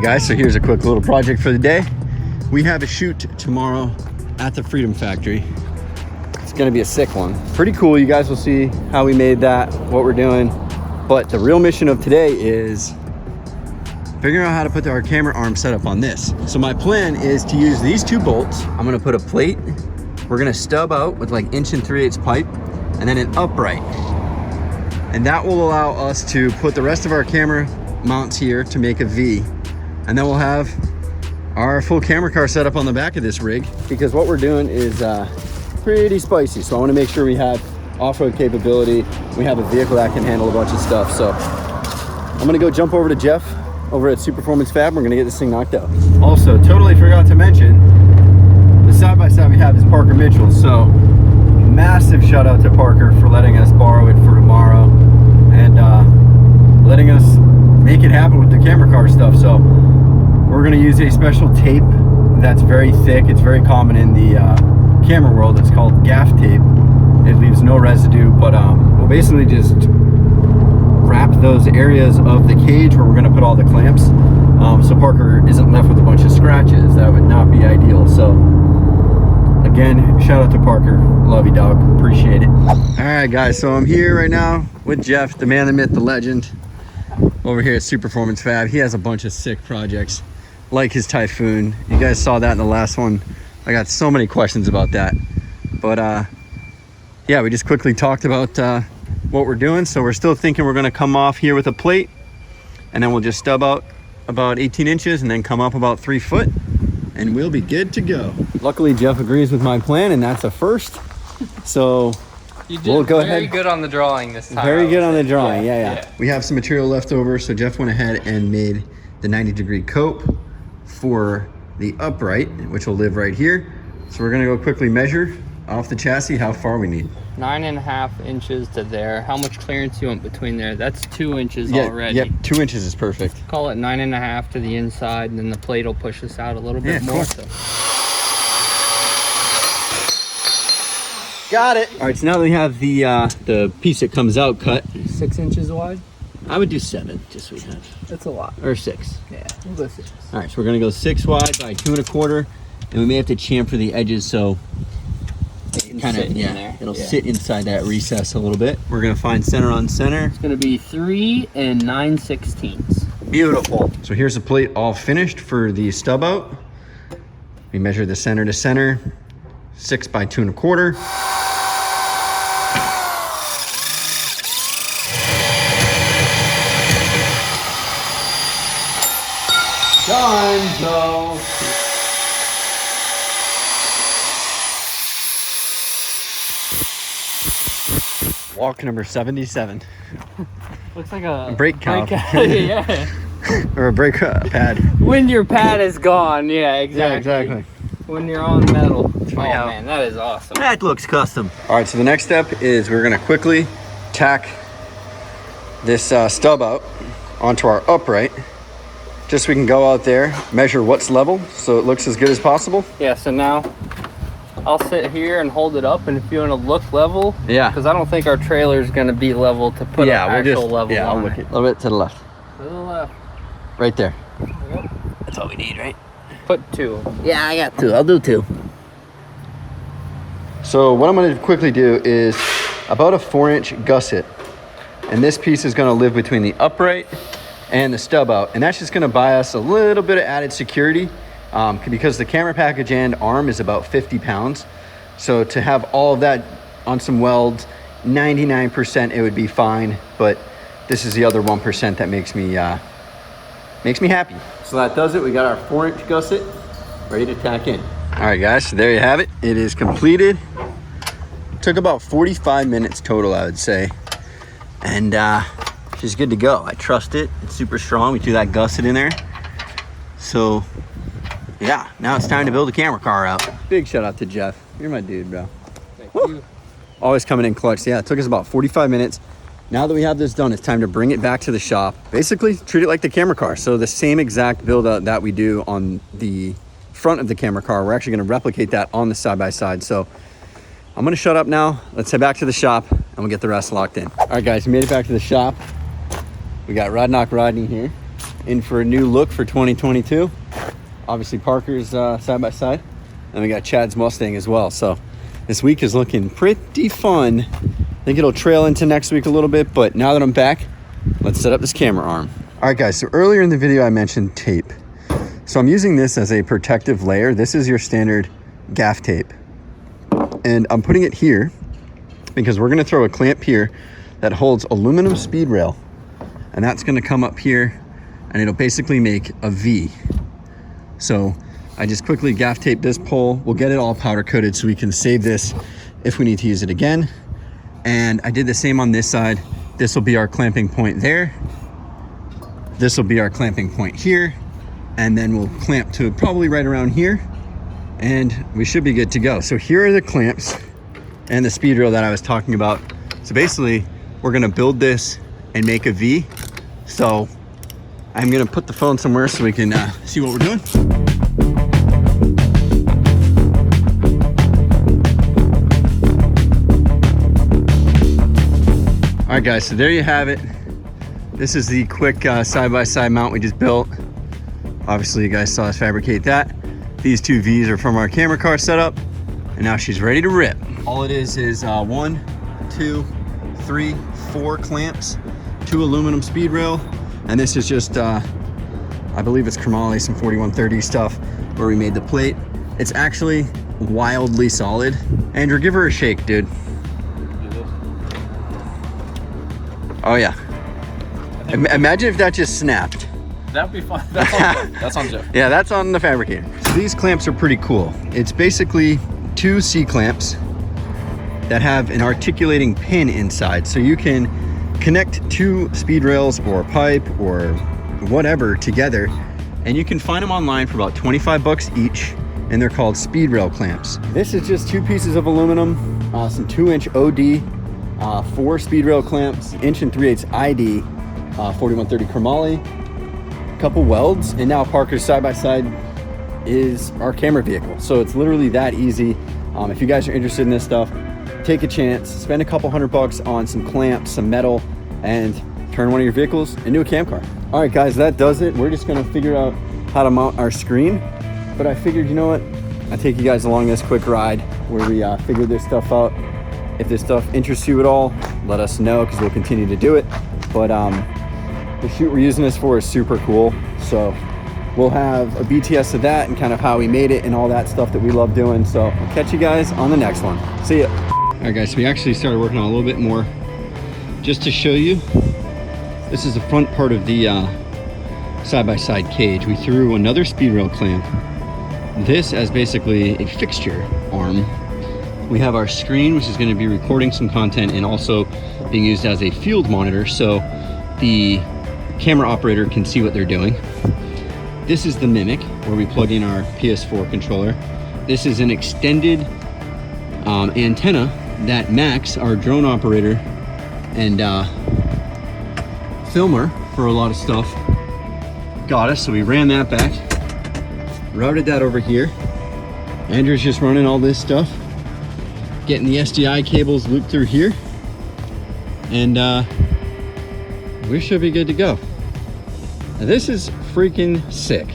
right, guys, so here's a quick little project for the day. We have a shoot tomorrow at the Freedom Factory. It's gonna be a sick one. Pretty cool. You guys will see how we made that, what we're doing. But the real mission of today is figuring out how to put our camera arm setup on this. So my plan is to use these two bolts. I'm gonna put a plate. We're gonna stub out with like 1 3/8 pipe and then an upright. And that will allow us to put the rest of our camera mounts here to make a V. And then we'll have our full camera car set up on the back of this rig, because what we're doing is pretty spicy. So I wanna make sure we have off-road capability. We have a vehicle that can handle a bunch of stuff. So I'm gonna go jump over to Jeff over at Superformance Fab. We're gonna get this thing knocked out. Also, totally forgot to mention, the side-by-side we have is Parker Mitchell's. So massive shout out to Parker for letting us borrow it for tomorrow and letting us make it happen with the camera car stuff. So we're gonna use a special tape that's very thick. It's very common in the camera world. It's called gaff tape. It leaves no residue, but we'll basically just wrap those areas of the cage where we're gonna put all the clamps, so Parker isn't left with a bunch of scratches. That would not be ideal. So again, shout out to Parker. Love you, dog. Appreciate it. All right, guys, so I'm here right now with Jeff, the man, the myth, the legend, over here at Superformance Fab. He has a bunch of sick projects like his Typhoon. You guys saw that in the last one. I got so many questions about that, but yeah, we just quickly talked about what we're doing. So we're still thinking we're gonna come off here with a plate, and then we'll just stub out about 18 inches and then come up about 3 foot, and we'll be good to go. Luckily, Jeff agrees with my plan, and that's a first. So you did we'll go very ahead. good on the drawing this time. Very good on the drawing, yeah. We have some material left over, so Jeff went ahead and made the 90-degree cope for the upright, which will live right here. So we're gonna go quickly measure off the chassis how far we need. 9.5 inches to there. How much clearance you want between there? That's 2 inches already. Yep, 2 inches is perfect. Call it 9.5 to the inside, and then the plate will push us out a little bit more. Cool. So. Got it. All right, so now that we have the piece that comes out cut, 6 inches wide? I would do 7, just so we have. That's a lot. Or 6. Yeah, we'll go 6. All right, so we're gonna go 6 wide by 2 1/4, and we may have to chamfer the edges so it kind of, it'll sit inside that recess a little bit. We're gonna find center on center. It's gonna be 3 9/16. Beautiful. So here's the plate all finished for the stub out. We measure the center to center, 6 by 2 1/4. Done, Joe. Walk number 77. Looks like a brake calc. Yeah. Or a brake pad. When your pad is gone, yeah, exactly. Yeah, exactly. When you're on metal. Oh Yeah. man, that is awesome. That looks custom. All right, so the next step is we're gonna quickly tack this stub out onto our upright, just so we can go out there, measure what's level so it looks as good as possible. Yeah, so now I'll sit here and hold it up, and if you want to look level, because I don't think our trailer is going to be level to put an actual level I'll on look it. a little bit to the left. To the left. Right there. Yep. That's all we need, right? Put 2. Yeah, I got 2. I'll do 2. So what I'm going to quickly do is about a 4-inch gusset, and this piece is going to live between the upright and the stub out, and that's just going to buy us a little bit of added security, because the camera package and arm is about 50 pounds. So to have all of that on some welds, 99% it would be fine, but this is the other 1% that makes me happy. So that does it. We got our 4-inch gusset ready to tack in. All right, guys, so there you have it. It is completed. Took about 45 minutes total, I would say, and she's good to go. I trust it. It's super strong. We threw that gusset in there. So yeah, now it's time to build a camera car out. Big shout out to Jeff. You're my dude, bro. Thank you. Always coming in clutch. Yeah, it took us about 45 minutes. Now that we have this done, it's time to bring it back to the shop. Basically, treat it like the camera car. So the same exact build out that we do on the front of the camera car, we're actually gonna replicate that on the side-by-side. So I'm gonna shut up now. Let's head back to the shop and we'll get the rest locked in. All right, guys, we made it back to the shop. We got Rodney here. in for a new look for 2022. Obviously Parker's side by side, and we got Chad's Mustang as well. So this week is looking pretty fun. I think it'll trail into next week a little bit, but now that I'm back, let's set up this camera arm. All right guys, so earlier in the video I mentioned tape. So I'm using this as a protective layer. This is your standard gaff tape. And I'm putting it here because we're gonna throw a clamp here that holds aluminum speed rail. And that's gonna come up here and it'll basically make a V. So I just quickly gaff tape this pole. We'll get it all powder coated so we can save this if we need to use it again. And I did the same on this side. This will be our clamping point there. This will be our clamping point here. And then we'll clamp to probably right around here. And we should be good to go. So here are the clamps and the speed rail that I was talking about. So basically, we're gonna build this and make a V. So I'm gonna put the phone somewhere so we can see what we're doing. All right guys, so there you have it. This is the quick side-by-side mount we just built. Obviously you guys saw us fabricate that. These two V's are from our camera car setup, and now she's ready to rip. All it is 1, 2, 3, 4 clamps, 2 aluminum speed rail, and this is just, I believe it's chromoly, some 4130 stuff where we made the plate. It's actually wildly solid. Andrew, give her a shake, dude. Oh yeah. Imagine if that just snapped. That'd be fun. That's on Jeff. Yeah, that's on the Fabricator. So these clamps are pretty cool. It's basically 2 C-clamps that have an articulating pin inside. So you can connect 2 speed rails or pipe or whatever together, and you can find them online for about 25 bucks each, and they're called speed rail clamps. This is just 2 pieces of aluminum, some 2-inch OD, 4 speed rail clamps, 1 3/8 ID, 4130 chromoly, couple welds, and now Parker's side-by-side is our camera vehicle. So it's literally that easy. If you guys are interested in this stuff, take a chance, spend a couple $100 on some clamps, some metal, and turn one of your vehicles into a cam car. All right guys, that does it. We're just gonna figure out how to mount our screen, but I figured, you know what, I'll take you guys along this quick ride where we figure this stuff out. If this stuff interests you at all, let us know, because we'll continue to do it. But the shoot we're using this for is super cool, so we'll have a BTS of that and kind of how we made it and all that stuff that we love doing. So I'll catch you guys on the next one. See ya. All right guys, so we actually started working on a little bit more. Just to show you, this is the front part of the side-by-side cage. We threw another speed rail clamp, this as basically a fixture arm. We have our screen, which is going to be recording some content and also being used as a field monitor, so the camera operator can see what they're doing. This is the Mimic, where we plug in our PS4 controller. This is an extended antenna that Max, our drone operator and filmer for a lot of stuff, got us. So we ran that back, routed that over here. Andrew's just running all this stuff, getting the SDI cables looped through here, and we should be good to go. Now, this is freaking sick.